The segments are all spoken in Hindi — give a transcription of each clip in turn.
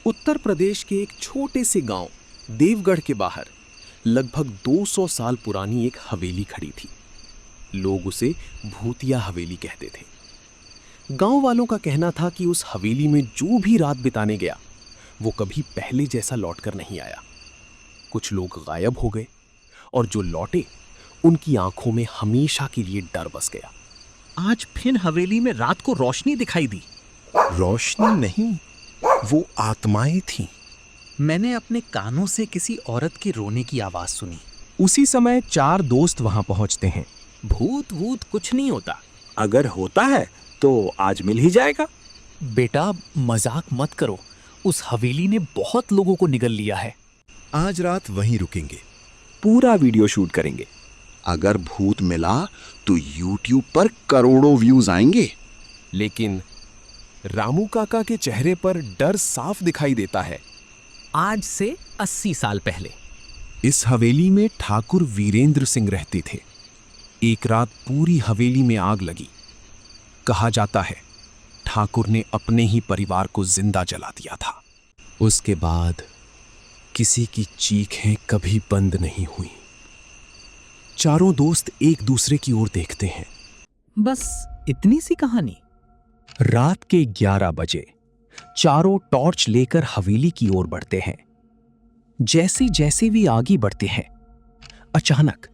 उत्तर प्रदेश के एक छोटे से गांव देवगढ़ के बाहर लगभग 200 साल पुरानी एक हवेली खड़ी थी। लोग उसे भूतिया हवेली कहते थे। गांव वालों का कहना था कि उस हवेली में जो भी रात बिताने गया वो कभी पहले जैसा लौटकर नहीं आया। कुछ लोग गायब हो गए और जो लौटे उनकी आंखों में हमेशा के लिए डर बस गया। आज फिर हवेली में रात को रोशनी दिखाई दी। रोशनी नहीं, वो आत्माएं थीं। मैंने अपने कानों से किसी औरत के रोने की आवाज सुनी। उसी समय 4 दोस्त वहां पहुंचते हैं। भूत वूत कुछ नहीं होता। अगर होता है तो आज मिल ही जाएगा। बेटा मजाक मत करो, उस हवेली ने बहुत लोगों को निगल लिया है। आज रात वहीं रुकेंगे, पूरा वीडियो शूट करेंगे। अगर भूत मिला तो YouTube पर करोड़ों व्यूज आएंगे। लेकिन रामू काका के चेहरे पर डर साफ दिखाई देता है। आज से 80 साल पहले इस हवेली में ठाकुर वीरेंद्र सिंह रहते थे। एक रात पूरी हवेली में आग लगी। कहा जाता है ठाकुर ने अपने ही परिवार को जिंदा जला दिया था। उसके बाद किसी की चीखें कभी बंद नहीं हुई। चारों दोस्त एक दूसरे की ओर देखते हैं। बस इतनी सी कहानी। रात के 11 बजे चारों टॉर्च लेकर हवेली की ओर बढ़ते हैं। जैसे जैसे भी आगे बढ़ते हैं, अचानक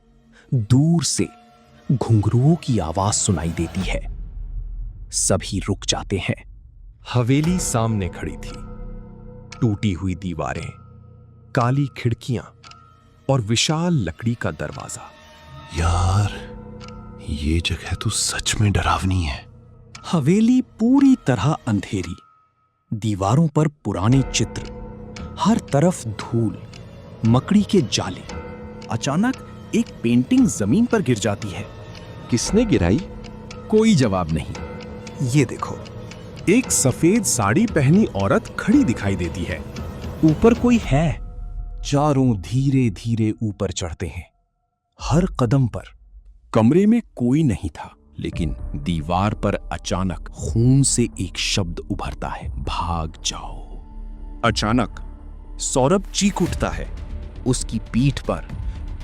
दूर से घुंघरुओं की आवाज सुनाई देती है। सभी रुक जाते हैं। हवेली सामने खड़ी थी। टूटी हुई दीवारें, काली खिड़कियां और विशाल लकड़ी का दरवाजा। यार, ये जगह तो सच में डरावनी है। हवेली पूरी तरह अंधेरी, दीवारों पर पुराने चित्र, हर तरफ धूल, मकड़ी के जाले। अचानक एक पेंटिंग जमीन पर गिर जाती है। किसने गिराई? कोई जवाब नहीं। ये देखो, एक सफेद साड़ी पहनी औरत खड़ी दिखाई देती है। ऊपर कोई है। चारों धीरे धीरे ऊपर चढ़ते हैं। हर कदम पर कमरे में कोई नहीं था, लेकिन दीवार पर अचानक खून से एक शब्द उभरता है, भाग जाओ। अचानक सौरभ चीख उठता है। उसकी पीठ पर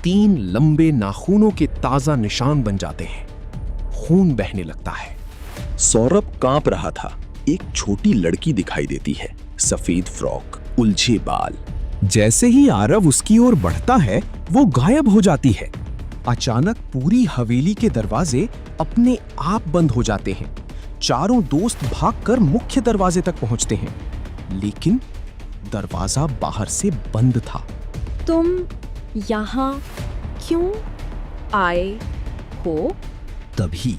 3 लंबे नाखूनों के ताजा निशान बन जाते हैं। खून बहने लगता है। सौरभ कांप रहा था। एक छोटी लड़की दिखाई देती है, सफेद फ्रॉक, उलझे बाल। जैसे ही आरव उसकी ओर बढ़ता है, वो गायब हो जाती है। अचानक पूरी हवेली के दरवाजे अपने आप बंद हो जाते हैं। चारों दोस्त भागकर मुख्य दरवाजे तक पहुंचते हैं, लेकिन दरवाजा बाहर से बंद था। तुम यहाँ क्यों आए हो? तभी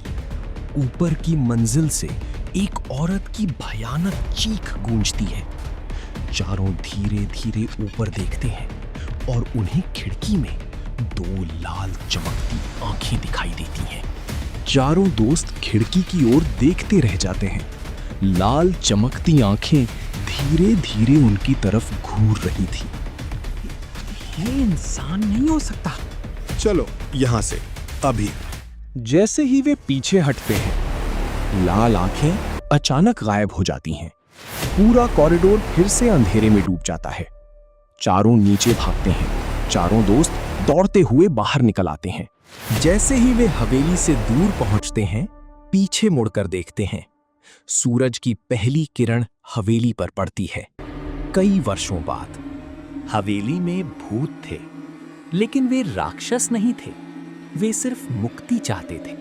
ऊपर की मंजिल से एक औरत की भयानक चीख गूंजती है। चारों धीरे धीरे ऊपर देखते हैं और उन्हें खिड़की में 2 लाल चमकती आंखें दिखाई देती हैं। चारों दोस्त खिड़की की ओर देखते रह जाते हैं। लाल चमकती आंखें धीरे धीरे उनकी तरफ घूर रही थी। ये इंसान नहीं हो सकता। चलो यहां से अभी। जैसे ही वे पीछे हटते हैं, लाल आंखें अचानक गायब हो जाती हैं। पूरा कॉरिडोर फिर से अंधेरे में डूब जाता है। चारों नीचे भागते हैं। चारों दोस्त दौड़ते हुए बाहर निकल आते हैं। जैसे ही वे हवेली से दूर पहुंचते हैं, पीछे मुड़कर देखते हैं। सूरज की पहली किरण हवेली पर पड़ती है। कई वर्षों बाद हवेली में भूत थे, लेकिन वे राक्षस नहीं थे। वे सिर्फ मुक्ति चाहते थे।